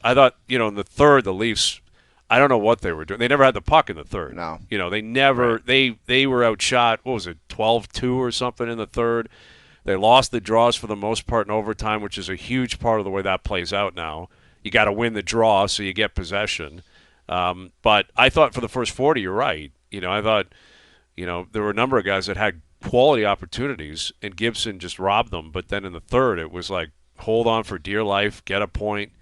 I thought, in the third, the Leafs, I don't know what they were doing. They never had the puck in the third. No. They never they were outshot, what was it, 12-2 or something in the third. They lost the draws for the most part in overtime, which is a huge part of the way that plays out now. You got to win the draw so you get possession. But I thought for the first 40, you're right. I thought, there were a number of guys that had quality opportunities, and Gibson just robbed them. But then in the third, it was like, hold on for dear life, get a point,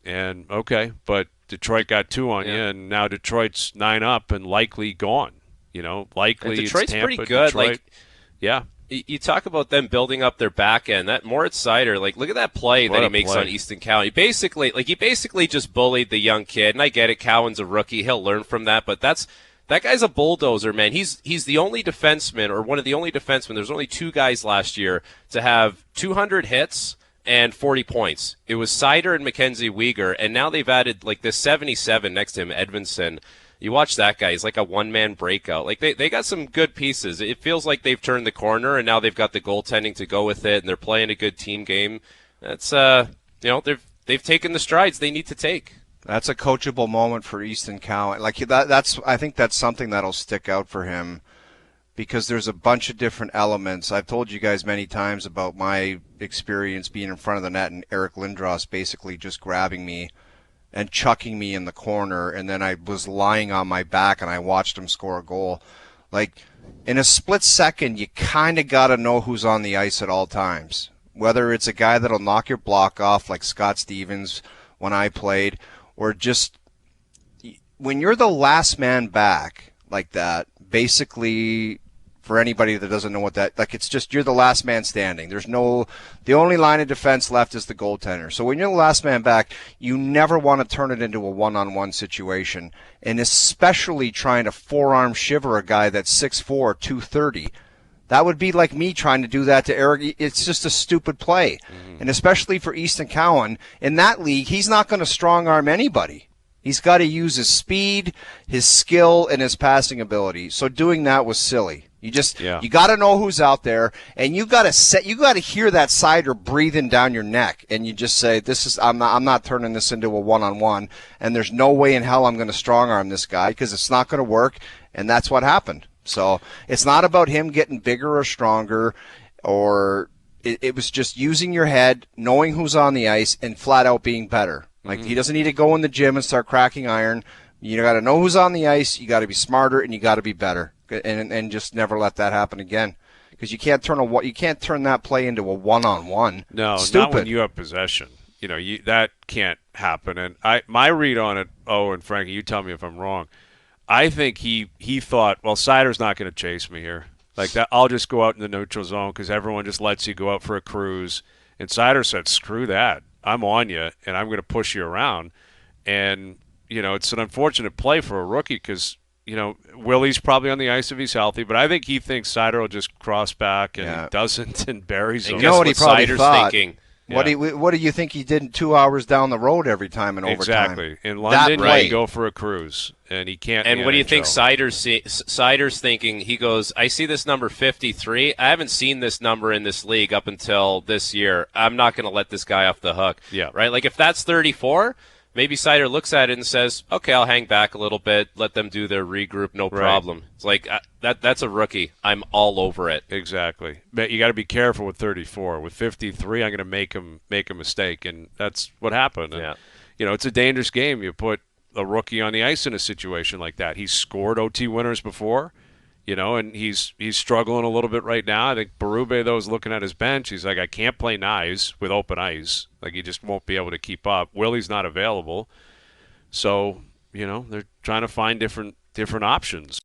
and okay. But Detroit got 2 on you, and now Detroit's 9 up and likely gone. Likely and Detroit's it's Tampa, pretty good. Detroit. Yeah. You talk about them building up their back end. That Moritz Seider, look at that play that he makes on Easton Cowan. He basically just bullied the young kid. And I get it, Cowan's a rookie; he'll learn from that. But that guy's a bulldozer, man. He's the only defenseman, or one of the only defensemen. There's only 2 guys last year to have 200 hits and 40 points. It was Seider and Mackenzie Weegar, and now they've added this 77 next to him, Edvinsson. You watch that guy; he's like a one-man breakout. They got some good pieces. It feels like they've turned the corner, and now they've got the goaltending to go with it, and they're playing a good team game. That's they've taken the strides they need to take. That's a coachable moment for Easton Cowan. I think that's something that'll stick out for him, because there's a bunch of different elements. I've told you guys many times about my experience being in front of the net and Eric Lindros basically just grabbing me and chucking me in the corner, and then I was lying on my back and I watched him score a goal. In a split second, you kind of got to know who's on the ice at all times. Whether it's a guy that'll knock your block off like Scott Stevens when I played, or just when you're the last man back like that, basically, for anybody that doesn't know what that, it's just you're the last man standing. The only line of defense left is the goaltender. So when you're the last man back, you never want to turn it into a one-on-one situation, and especially trying to forearm shiver a guy that's 6'4", 230. That would be like me trying to do that to Eric. It's just a stupid play. Mm-hmm. And especially for Easton Cowan, in that league, he's not going to strong-arm anybody. He's got to use his speed, his skill, and his passing ability. So doing that was silly. You got to know who's out there, and you got to hear that Seider breathing down your neck, and you just say, I'm not turning this into a one-on-one, and there's no way in hell I'm going to strong-arm this guy, because it's not going to work, and that's what happened. So it's not about him getting bigger or stronger, or it was just using your head, knowing who's on the ice, and flat out being better. He doesn't need to go in the gym and start cracking iron. You got to know who's on the ice. You got to be smarter, and you got to be better, and just never let that happen again. Because you can't turn that play into a one-on-one. No, Stupid. Not when you have possession. That can't happen. And my read on it, and Frankie, you tell me if I'm wrong. I think he thought, well, Seider's not going to chase me here. That, I'll just go out in the neutral zone because everyone just lets you go out for a cruise. And Seider said, screw that. I'm on you, and I'm going to push you around. And, it's an unfortunate play for a rookie because, Willie's probably on the ice if he's healthy, but I think he thinks Seider will just cross back, and he doesn't, and buries him. You know what he probably Seider's thought? Thinking. What do you think he did 2 hours down the road every time in overtime? Exactly. In London, you go for a cruise, and he can't. And what do you think Seider's thinking? He goes, I see this number 53. I haven't seen this number in this league up until this year. I'm not going to let this guy off the hook. Yeah. Right? If that's 34, maybe Seider looks at it and says, okay, I'll hang back a little bit, let them do their regroup, no problem. It's that's a rookie. I'm all over it. Exactly. But you got to be careful with 34. With 53, I'm going to make a mistake, and that's what happened. And, it's a dangerous game. You put a rookie on the ice in a situation like that. He's scored OT winners before, and he's struggling a little bit right now. I think Berube, though, is looking at his bench. He's like, I can't play Knives with open ice. He just won't be able to keep up. Willie's not available. So, they're trying to find different options.